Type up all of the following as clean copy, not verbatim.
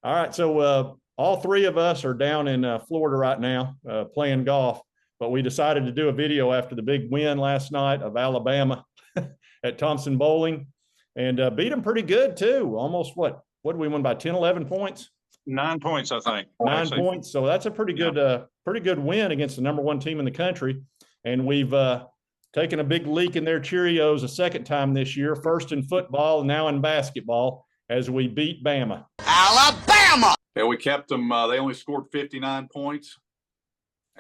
All right, so all three of us are down in Florida right now playing golf, but we decided to do a video after the big win last night of Alabama at Thompson Bowling and beat them pretty good too. Almost what did we win by 10, 11 points? 9 points, I think. 9 points. So that's a pretty good win against the number one team in the country. And we've taken a big leak in their Cheerios a second time this year, first in football, now in basketball, as we beat Bama. Alabama! Yeah, we kept them. They only scored 59 points.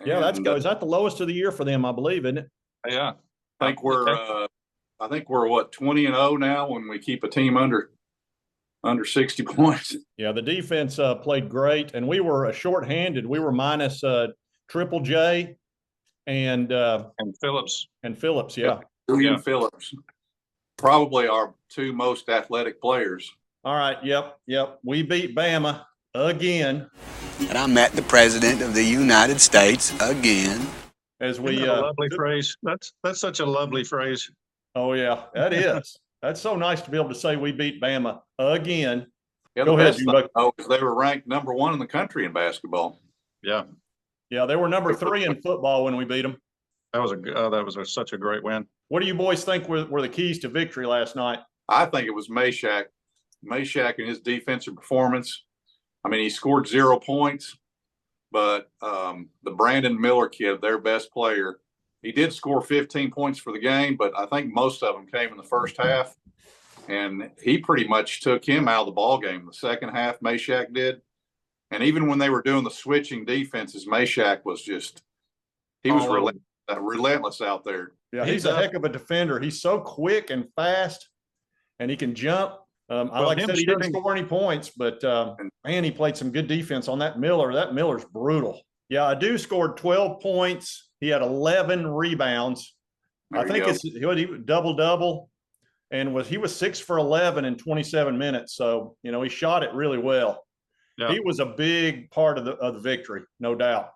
Yeah, that's good. Is that the lowest of the year for them, I believe, isn't it? Yeah. I think we're what, 20-0 now when we keep a team under 60 points. Yeah, the defense played great, and we were shorthanded. We were minus Triple J and Phillips. And Phillips, yeah. Julian Phillips, probably our two most athletic players. All right, yep. We beat Bama again. And I met the President of the United States again. As we Isn't that a lovely phrase. That's such a lovely phrase. Oh yeah, that is. That's so nice to be able to say we beat Bama again. Yeah, Go ahead, they were ranked number one in the country in basketball. Yeah. Yeah, they were number 3 in football when we beat them. That was such a great win. What do you boys think were the keys to victory last night? I think it was Meshack and his defensive performance. I mean, he scored 0 points, but the Brandon Miller kid, their best player, he did score 15 points for the game, but I think most of them came in the first half, and he pretty much took him out of the ball game. The second half, Meshack did, and even when they were doing the switching defenses, Meshack was relentless out there. Yeah, he's a heck of a defender. He's so quick and fast, and he can jump. I said, he didn't score any points, but man, he played some good defense on that Miller. That Miller's brutal. Yeah, Adu scored 12 points. He had 11 rebounds. I think he double, and he was 6 for 11 in 27 minutes. So, he shot it really well. Yeah. He was a big part of the victory, no doubt.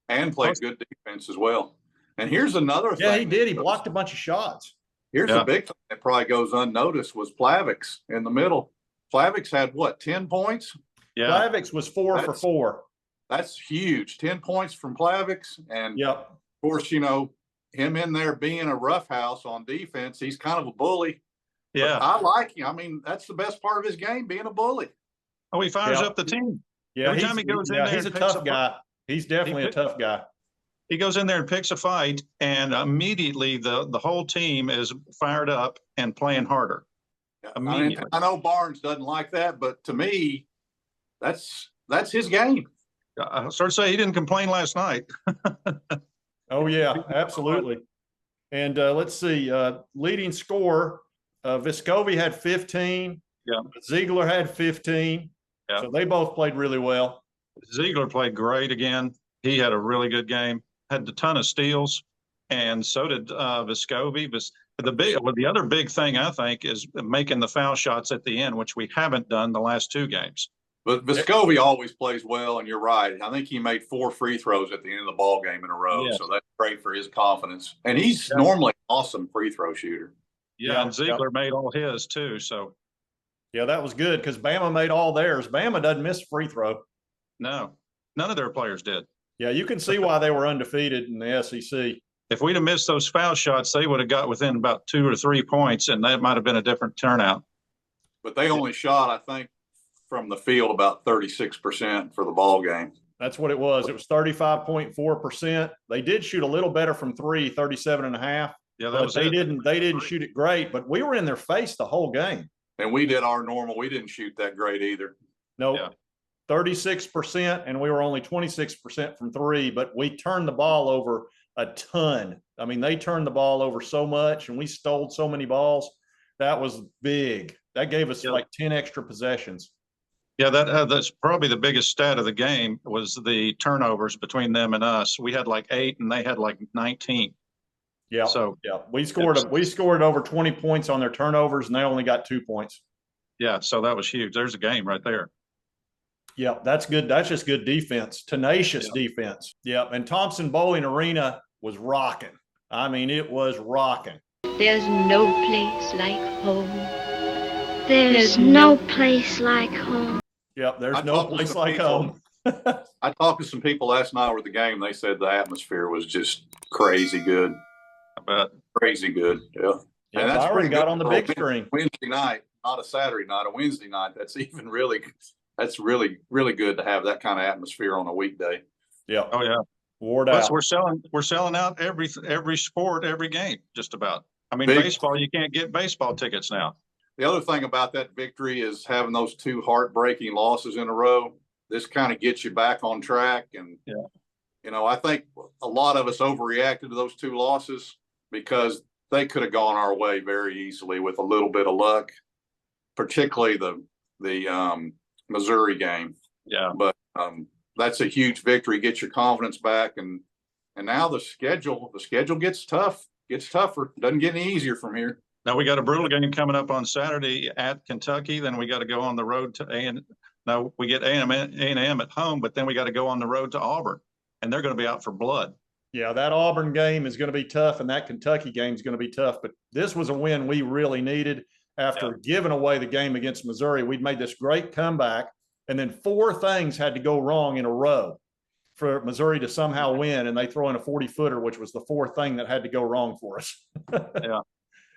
And played good defense as well. And here's another thing. Yeah, he did. He blocked a bunch of shots. Here's a big thing that probably goes unnoticed was Plavix in the middle. Plavix had what, 10 points? Yeah. Plavix was 4 for 4. That's huge. 10 points from Plavix. And of course, him in there being a roughhouse on defense, he's kind of a bully. Yeah. But I like him. I mean, that's the best part of his game, being a bully. Oh, he fires up the team. Yeah. Every time he goes in there, he's a tough guy. He's definitely a tough guy. He goes in there and picks a fight, and immediately the whole team is fired up and playing harder. Immediately. I know Barnes doesn't like that, but to me, that's his game. I sort of say he didn't complain last night. Oh yeah, absolutely. And let's see, leading scorer, Vescovi had 15. Yeah. Ziegler had 15. Yeah. So they both played really well. Ziegler played great again. He had a really good game. Had a ton of steals, and so did Vescovi. The other big thing I think is making the foul shots at the end, which we haven't done the last 2 games. But Vescovi always plays well, and you're right. I think he made 4 free throws at the end of the ball game in a row, so that's great for his confidence. And he's normally an awesome free throw shooter. Yeah, and Ziegler made all his too. So yeah, that was good because Bama made all theirs. Bama doesn't miss a free throw. No, none of their players did. Yeah, you can see why they were undefeated in the SEC. If we'd have missed those foul shots, they would have got within about 2 or 3 points, and that might have been a different turnout. But they only shot, I think, from the field about 36% for the ball game. That's what it was. It was 35.4%. They did shoot a little better from 3, 37.5. Yeah, they didn't shoot it great, but we were in their face the whole game. And we did our normal. We didn't shoot that great either. No. Yeah. 36%, and we were only 26% from 3, but we turned the ball over a ton. I mean, they turned the ball over so much, and we stole so many balls. That was big. That gave us like 10 extra possessions. Yeah, that's probably the biggest stat of the game was the turnovers between them and us. We had like 8, and they had like 19. Yeah. So we scored over 20 points on their turnovers, and they only got 2 points. Yeah, so that was huge. There's a game right there. Yeah, that's good. That's just good defense, tenacious defense. Yeah, and Thompson Bowling Arena was rocking. I mean, it was rocking. There's no place like home. There's no place like home. Yep. There's no place like home. I talked to some people last night with the game. They said the atmosphere was just crazy good. I bet. Crazy good. Yeah. Yeah, And that's Byron pretty got good on the for big a screen. Wednesday night, not a Saturday night, a Wednesday night. That's even really, that's really, really good to have that kind of atmosphere on a weekday. Yeah. Oh yeah. Ward Plus, out. we're selling out every sport, every game, just about. I mean, Big. baseball, you can't get baseball tickets now. The other thing about that victory is having those two heartbreaking losses in a row. This kind of gets you back on track. And, yeah, you know, I think a lot of us overreacted to those two losses because they could have gone our way very easily with a little bit of luck, particularly the Missouri game. Yeah. But that's a huge victory, get your confidence back. And now the schedule gets tough, gets tougher. Doesn't get any easier from here. Now we got a brutal game coming up on Saturday at Kentucky. Then we got to go on the road to no, we get A&M at home, but then we got to go on the road to Auburn, and they're going to be out for blood. Yeah, that Auburn game is going to be tough, and that Kentucky game is going to be tough. But this was a win we really needed after giving away the game against Missouri. We'd made this great comeback, and then 4 things had to go wrong in a row for Missouri to somehow win, and they throw in a 40-footer, which was the 4th thing that had to go wrong for us. Yeah.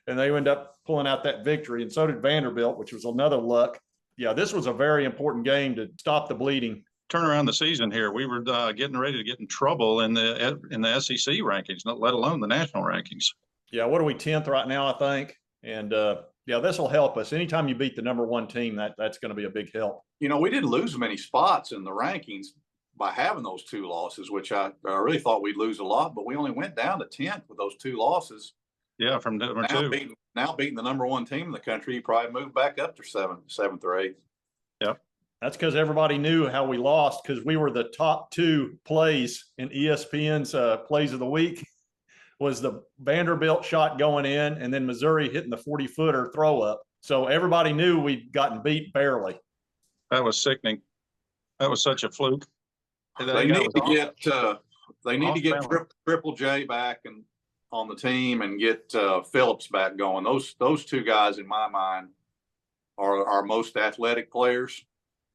And they end up pulling out that victory, and so did Vanderbilt, which was another luck. Yeah, this was a very important game to stop the bleeding. Turn around the season here. We were getting ready to get in trouble in the SEC rankings, not let alone the national rankings. Yeah, what are we, 10th right now, I think? And yeah, this will help us. Anytime you beat the #1 team, that's going to be a big help. You know, we didn't lose many spots in the rankings by having those 2 losses, which I really thought we'd lose a lot, but we only went down to 10th with those 2 losses. Yeah, from number 2. Beating the #1 team in the country, you probably moved back up to 7th or 8th. Yep. That's because everybody knew how we lost, because we were the top 2 plays in ESPN's plays of the week. Was the Vanderbilt shot going in, and then Missouri hitting the 40-footer throw up. So everybody knew we'd gotten beat barely. That was sickening. That was such a fluke. They need to get Triple J back and on the team and get Phillips back going. Those 2 guys, in my mind, are our most athletic players.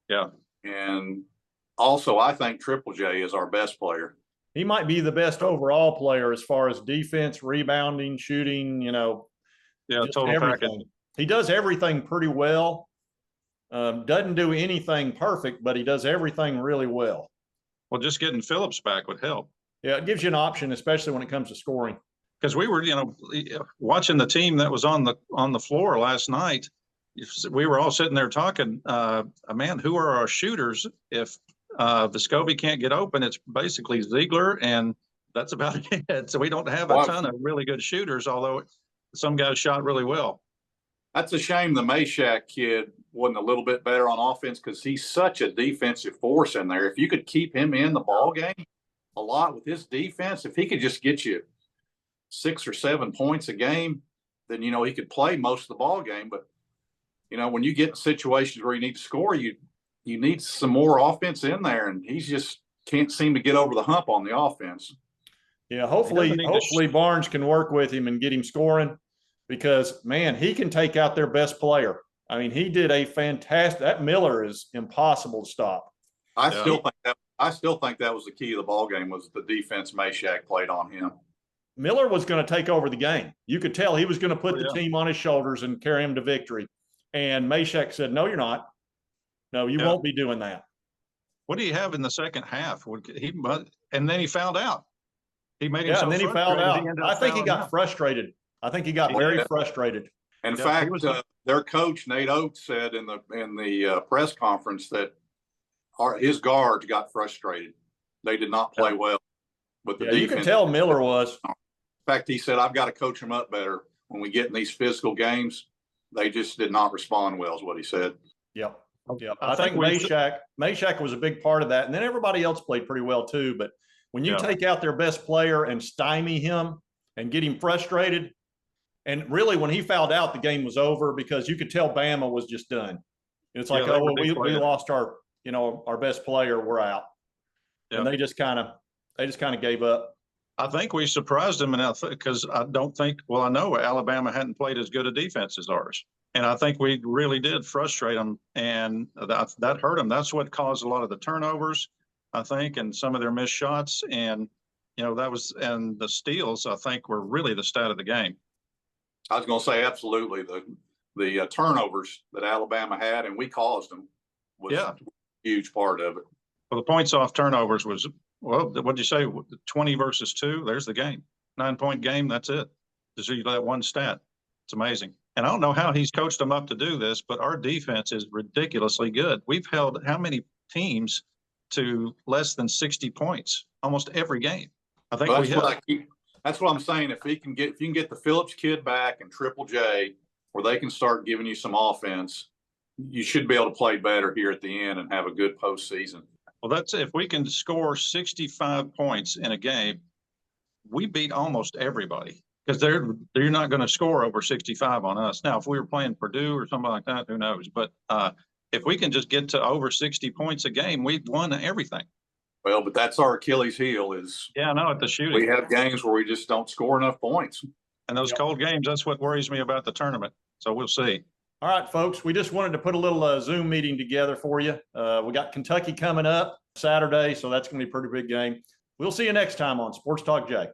Yeah. And also, I think Triple J is our best player. He might be the best overall player as far as defense, rebounding, shooting, you know. Yeah, total everything. package. He does everything pretty well. Doesn't do anything perfect, but he does everything really well. Well, just getting Phillips back would help. Yeah, it gives you an option, especially when it comes to scoring. Because we were, watching the team that was on the floor last night. We were all sitting there talking, man, who are our shooters? If Vescovi can't get open, it's basically Ziegler, and that's about it. So we don't have a ton of really good shooters, although some guys shot really well. That's a shame the Meshack kid wasn't a little bit better on offense, because he's such a defensive force in there. If you could keep him in the ball game a lot with his defense, if he could just get you 6 or 7 points a game, then, he could play most of the ball game. But, when you get in situations where you need to score, you need some more offense in there, and he just can't seem to get over the hump on the offense. Yeah, hopefully Barnes can work with him and get him scoring, because, man, he can take out their best player. I mean, he did a fantastic – that Miller is impossible to stop. I still think that was the key to the ball game, was the defense Meshack played on him. Miller was going to take over the game. You could tell he was going to put the team on his shoulders and carry him to victory. And Meshack said, "No, you're not. No, you won't be doing that." What do you have in the second half? And then he fouled out. He made himself and then he fouled out. I think he got frustrated. I think he got very frustrated. In fact, their coach Nate Oates said in the press conference that his guards got frustrated. They did not play well with the defense. You can tell Miller was. In fact, he said, "I've got to coach them up better when we get in these physical games." They just did not respond well, is what he said. Yep. I think Meshack was a big part of that. And then everybody else played pretty well too. But when you take out their best player and stymie him and get him frustrated, and really when he fouled out, the game was over, because you could tell Bama was just done. It's like, we lost our best player, we're out. And they just kind of gave up. I think we surprised them, and because I don't think, well, I know Alabama hadn't played as good a defense as ours, and I think we really did frustrate them, and that hurt them. That's what caused a lot of the turnovers, I think, and some of their missed shots, and and the steals, I think, were really the stat of the game. I was going to say absolutely the turnovers that Alabama had, and we caused them, was a huge part of it. Well, the points off turnovers was, well, what'd you say? 20 versus 2. There's the game. 9-point game. That's it. Just that one stat. It's amazing. And I don't know how he's coached them up to do this, but our defense is ridiculously good. We've held how many teams to less than 60 points almost every game? I think that's what I'm saying. If you can get the Phillips kid back and Triple J, where they can start giving you some offense, you should be able to play better here at the end and have a good postseason. Well, that's if we can score 65 points in a game, we beat almost everybody, because they're not going to score over 65 on us. Now, if we were playing Purdue or something like that, who knows? But if we can just get to over 60 points a game, we've won everything. Well, but that's our Achilles heel is. Yeah, I know, at the shooting. We have games where we just don't score enough points. And those cold games, that's what worries me about the tournament. So we'll see. All right, folks, we just wanted to put a little Zoom meeting together for you. We got Kentucky coming up Saturday, so that's going to be a pretty big game. We'll see you next time on Sports Talk Jay.